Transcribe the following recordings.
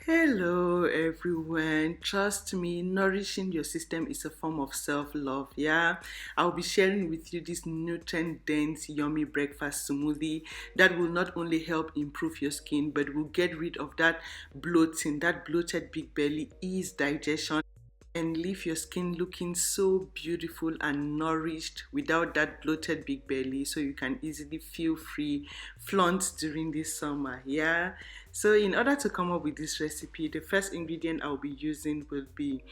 Hello everyone. Trust me, nourishing your system is a form of self-love. Yeah, I'll be sharing with you this nutrient-dense, yummy breakfast smoothie that will not only help improve your skin but will get rid of that bloating, that bloated big belly, ease digestion and leave your skin looking so beautiful and nourished without that bloated big belly, so you can easily feel free flaunt during this summer. Yeah, so in order to come up with this recipe, the first ingredient I'll be using will be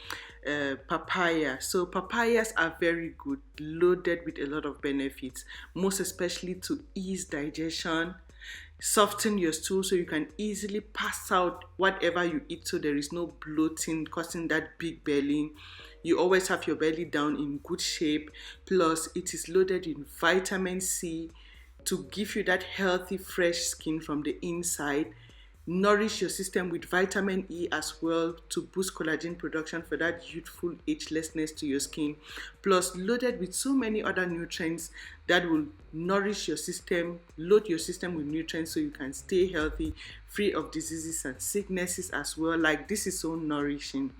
papaya. So papayas are very good, loaded with a lot of benefits, most especially to ease digestion, soften your stool so you can easily pass out whatever you eat, so there is no bloating causing that big belly. You always have your belly down in good shape. Plus it is loaded in vitamin C to give you that healthy fresh skin from the inside. Nourish your system with vitamin E as well to boost collagen production for that youthful agelessness to your skin. Plus loaded with so many other nutrients that will nourish your system, load your system with nutrients so you can stay healthy, free of diseases and sicknesses as well. Like, this is so nourishing.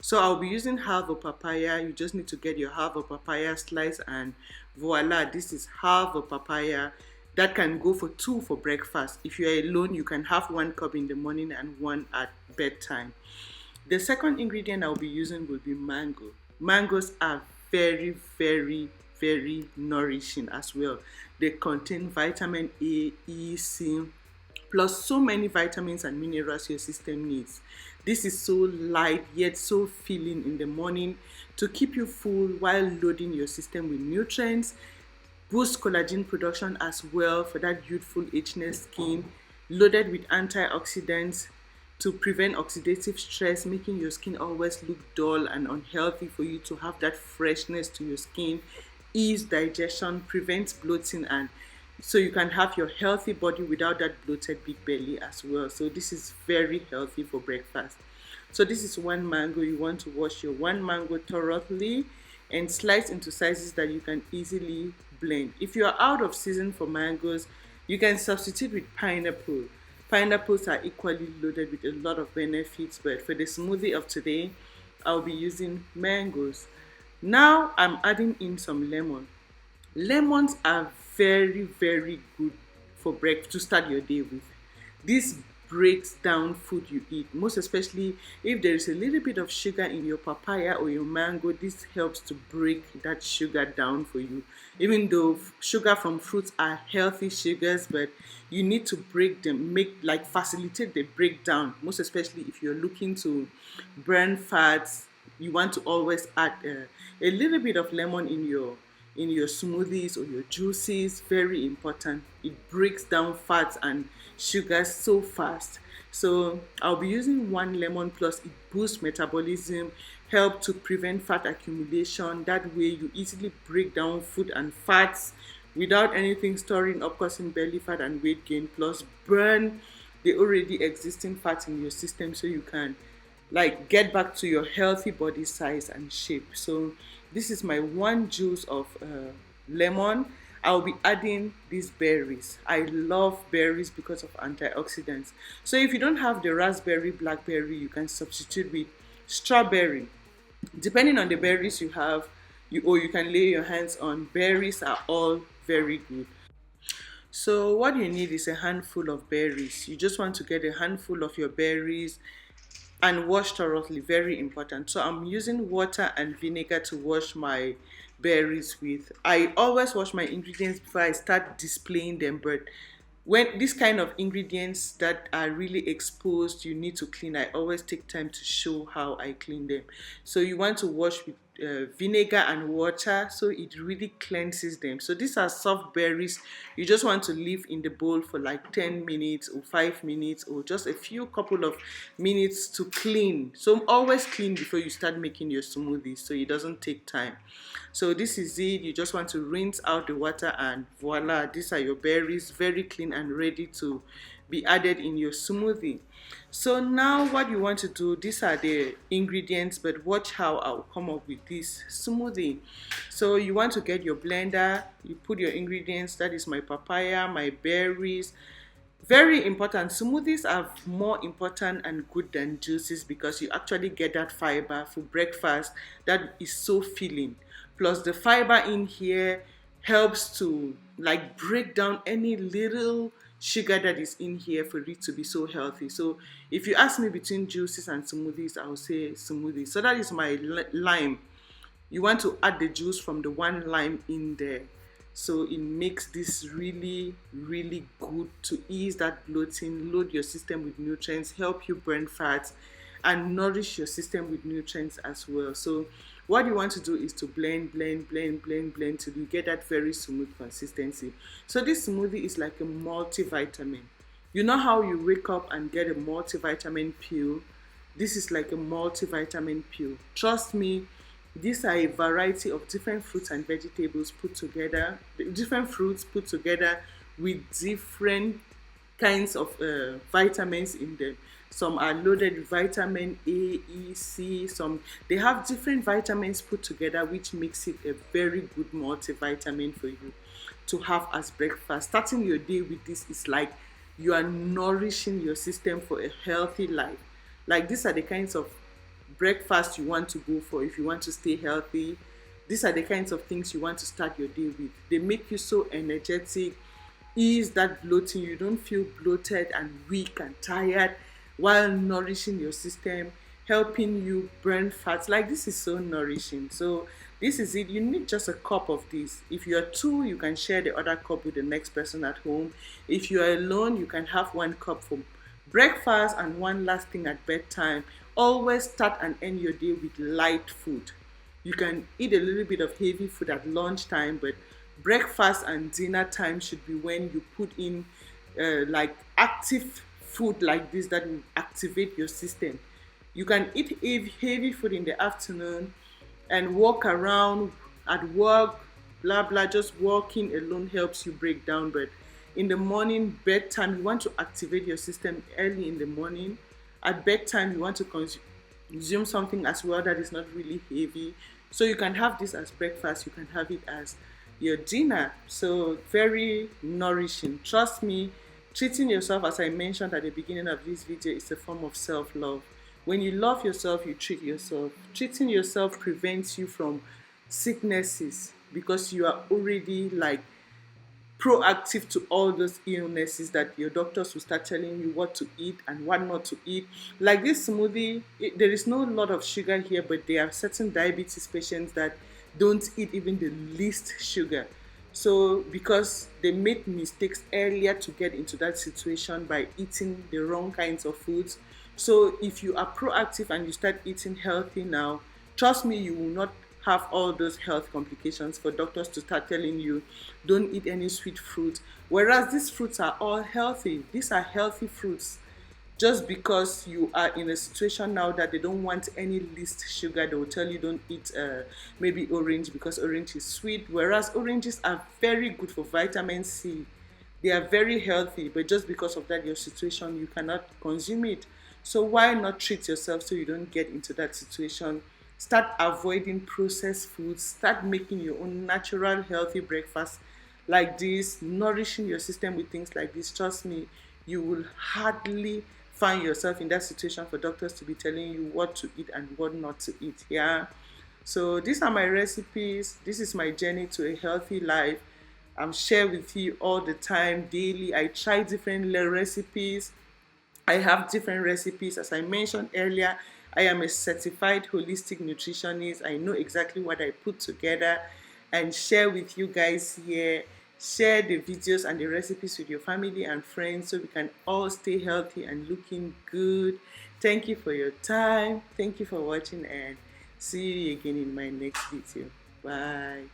So I'll be using half a papaya. You just need to get your half a papaya slice, and voila, this is half a papaya that can go for two for breakfast. If you're alone, you can have one cup in the morning and one at bedtime. The second ingredient I'll be using will be mango. Mangoes are very, very, very nourishing as well. They contain vitamin A, E, C, plus so many vitamins and minerals your system needs. This is so light yet so filling in the morning to keep you full while loading your system with nutrients, boost collagen production as well for that youthful ageless skin, loaded with antioxidants to prevent oxidative stress, making your skin always look dull and unhealthy, for you to have that freshness to your skin, ease digestion, prevents bloating, and so you can have your healthy body without that bloated big belly as well. So this is very healthy for breakfast. So this is one mango. You want to wash your one mango thoroughly and slice into sizes that you can easily blend. If you are out of season for mangoes, you can substitute with pineapple. Pineapples are equally loaded with a lot of benefits, but for the smoothie of today, I'll be using mangoes. Now I'm adding in some lemon. Lemons are very, very good for breakfast to start your day with. This breaks down food you eat, most especially if there is a little bit of sugar in your papaya or your mango. This helps to break that sugar down for you. Even though sugar from fruits are healthy sugars, but you need to break them, make like facilitate the breakdown, most especially if you're looking to burn fats. You want to always add a little bit of lemon in your smoothies or your juices. Very important. It breaks down fats and sugars so fast. So I'll be using one lemon, plus it boosts metabolism, help to prevent fat accumulation. That way you easily break down food and fats without anything storing up, causing belly fat and weight gain, plus burn the already existing fat in your system so you can like get back to your healthy body size and shape. So this is my one juice of lemon. I'll be adding these berries. I love berries because of antioxidants. So if you don't have the raspberry, blackberry, you can substitute with strawberry. Depending on the berries you have, you can lay your hands on. Berries are all very good. So what you need is a handful of berries. You just want to get a handful of your berries and wash thoroughly. Very important. So I'm using water and vinegar to wash my berries with. I always wash my ingredients before I start displaying them, but when this kind of ingredients that are really exposed, you need to clean. I always take time to show how I clean them. So you want to wash with vinegar and water so it really cleanses them. So these are soft berries. You just want to leave in the bowl for like 10 minutes or 5 minutes or just a few couple of minutes to clean. So always clean before you start making your smoothie so it doesn't take time. So this is it. You just want to rinse out the water and voila, these are your berries, very clean and ready to be added in your smoothie. So now what you want to do, these are the ingredients, but watch how I'll come up with this smoothie. So you want to get your blender, you put your ingredients, that is my papaya, my berries, Very important. Smoothies are more important and good than juices because you actually get that fiber for breakfast that is so filling. Plus, the fiber in here helps to like break down any little sugar that is in here for it to be so healthy. So, if you ask me between juices and smoothies, I would say smoothies. So, that is my lime. You want to add the juice from the one lime in there, so it makes this really really good to ease that bloating, load your system with nutrients, help you burn fats, and nourish your system with nutrients as well. So what you want to do is to blend till you get that very smooth consistency. So this smoothie is like a multivitamin. You know how you wake up and get a multivitamin pill? This is like a multivitamin pill. Trust me, these are a variety of different fruits and vegetables put together, different fruits put together with different kinds of vitamins in them. Some are loaded with vitamin A, E, C. Some they have different vitamins put together, which makes it a very good multivitamin for you to have as breakfast. Starting your day with this is like you are nourishing your system for a healthy life. Like these are the kinds of breakfast you want to go for if you want to stay healthy. These are the kinds of things you want to start your day with. They make you so energetic, ease that bloating. You don't feel bloated and weak and tired while nourishing your system, helping you burn fats. Like this is so nourishing. So this is it. You need just a cup of this. If you're two, you can share the other cup with the next person at home. If you're alone, you can have one cup for breakfast and one last thing at bedtime. Always start and end your day with light food. You can eat a little bit of heavy food at lunchtime, but breakfast and dinner time should be when you put in like active food like this that will activate your system. You can eat heavy food in the afternoon and walk around at work, blah blah. Just walking alone helps you break down. But in the morning, bedtime, you want to activate your system early in the morning. At bedtime, you want to consume something as well that is not really heavy. So you can have this as breakfast, you can have it as your dinner. So very nourishing. Trust me, treating yourself, as I mentioned at the beginning of this video, is a form of self-love. When you love yourself, you treat yourself. Treating yourself prevents you from sicknesses because you are already like proactive to all those illnesses that your doctors will start telling you what to eat and what not to eat. Like this smoothie, there is no lot of sugar here, but there are certain diabetes patients that don't eat even the least sugar. So because they made mistakes earlier to get into that situation by eating the wrong kinds of foods. So if you are proactive and you start eating healthy now, trust me, you will not have all those health complications for doctors to start telling you don't eat any sweet fruit, whereas these fruits are all healthy. These are healthy fruits. Just because you are in a situation now that they don't want any least sugar, they will tell you don't eat maybe orange because orange is sweet, whereas oranges are very good for vitamin C. They are very healthy, but just because of that your situation, you cannot consume it. So why not treat yourself so you don't get into that situation? Start avoiding processed foods, start making your own natural healthy breakfast like this, nourishing your system with things like this. Trust me, you will hardly find yourself in that situation for doctors to be telling you what to eat and what not to eat. Yeah, so these are my recipes. This is my journey to a healthy life. I'm share with you all the time, daily. I try different recipes. I have different recipes. As I mentioned earlier, I am a certified holistic nutritionist. I know exactly what I put together and share with you guys here. Share the videos and the recipes with your family and friends so we can all stay healthy and looking good. Thank you for your time. Thank you for watching and see you again in my next video. Bye.